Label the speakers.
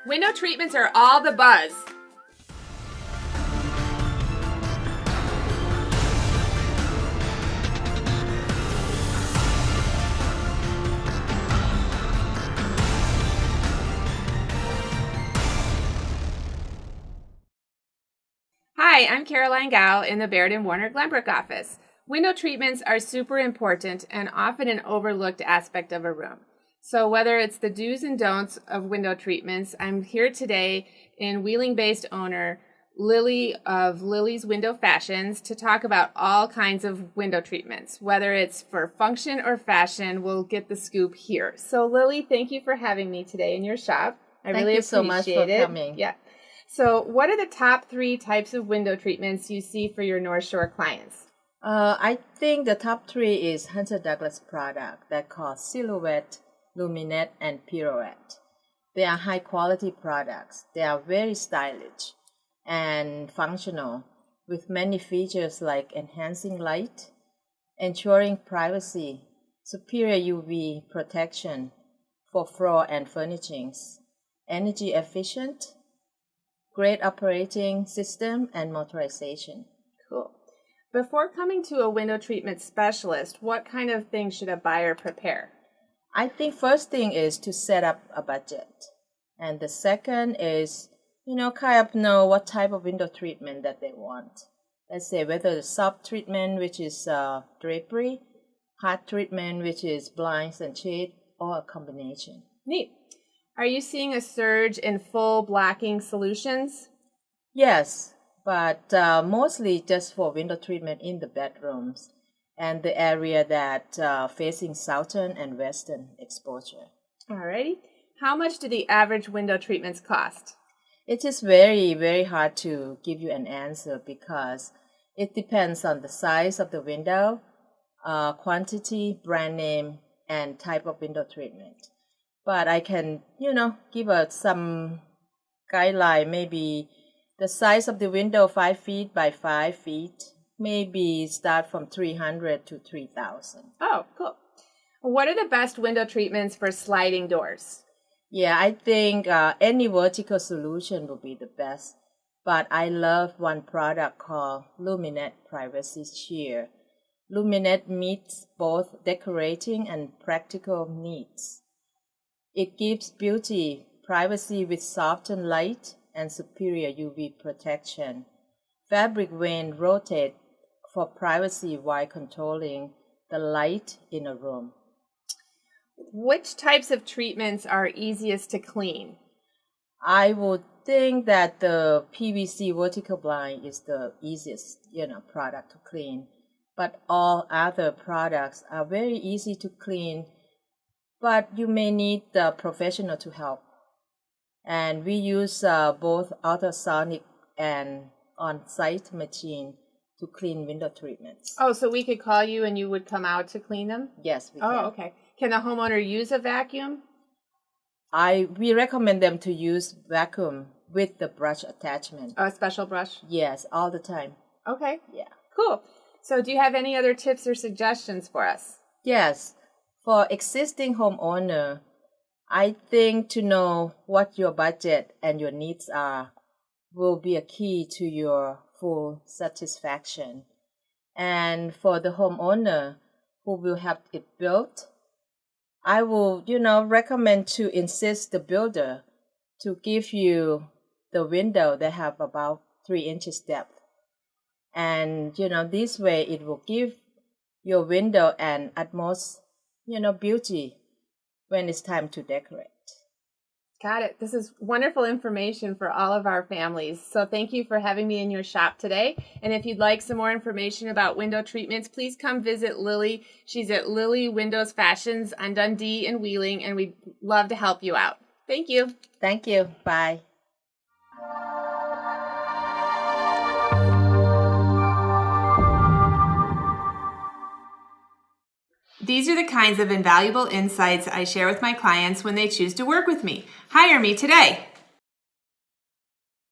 Speaker 1: Window treatments are all the buzz. Hi, I'm Caroline Gow in the Baird & Warner Glenbrook office. Window treatments are super important and often an overlooked aspect of a room. So whether it's the do's and don'ts of window treatments, I'm here today in Wheeling-based owner Lily of Lily's Window Fashions to talk about all kinds of window treatments. Whether it's for function or fashion, we'll get the scoop here. So Lily, thank you for having me today in your shop. I really appreciate it.
Speaker 2: Thank you so much for coming.
Speaker 1: Yeah. So what are the top 3 types of window treatments you see for your North Shore clients?
Speaker 2: I think the top 3 is Hunter Douglas product that called Silhouette, Luminette, and Pirouette. They are high quality products. They are very stylish and functional with many features like enhancing light, ensuring privacy, superior UV protection for floor and furnishings, energy efficient, great operating system, and motorization.
Speaker 1: Cool. Before coming to a window treatment specialist, what kind of things should a buyer prepare?
Speaker 2: I think first thing is to set up a budget. And the second is, kind of know what type of window treatment that they want. Let's say whether the soft treatment, which is drapery, hard treatment, which is blinds and shade, or a combination.
Speaker 1: Neat. Are you seeing a surge in full blocking solutions?
Speaker 2: Yes, but mostly just for window treatment in the bedrooms and the area that facing southern and western exposure.
Speaker 1: Alrighty. How much do the average window treatments cost?
Speaker 2: It is very, very hard to give you an answer because it depends on the size of the window, quantity, brand name, and type of window treatment. But I can, give out some guideline. Maybe the size of the window 5 feet by 5 feet, maybe start from 300 to 3,000.
Speaker 1: Oh, cool. What are the best window treatments for sliding doors?
Speaker 2: Yeah, I think any vertical solution would be the best. But I love one product called Luminette Privacy Sheer. Luminette meets both decorating and practical needs. It gives beauty, privacy with softened light, and superior UV protection. Fabric vane rotate for privacy while controlling the light in a room.
Speaker 1: Which types of treatments are easiest to clean?
Speaker 2: I would think that the PVC vertical blind is the easiest, product to clean. But all other products are very easy to clean, but you may need the professional to help. And we use both ultrasonic and on-site machine to clean window treatments.
Speaker 1: Oh, so we could call you and you would come out to clean them?
Speaker 2: Yes, we can.
Speaker 1: Oh, okay. Can the homeowner use a vacuum?
Speaker 2: We recommend them to use vacuum with the brush attachment.
Speaker 1: Oh, a special brush?
Speaker 2: Yes, all the time.
Speaker 1: Okay.
Speaker 2: Yeah.
Speaker 1: Cool. So do you have any other tips or suggestions for us?
Speaker 2: Yes. For existing homeowner, I think to know what your budget and your needs are will be a key to your full satisfaction. And for the homeowner who will have it built, I will, recommend to insist the builder to give you the window that have about 3 inches depth. And, this way it will give your window an utmost, beauty when it's time to decorate.
Speaker 1: Got it. This is wonderful information for all of our families. So thank you for having me in your shop today. And if you'd like some more information about window treatments, please come visit Lily. She's at Lily Windows Fashions on Dundee and Wheeling, and we'd love to help you out. Thank you.
Speaker 2: Thank you. Bye.
Speaker 1: These are the kinds of invaluable insights I share with my clients when they choose to work with me. Hire me today.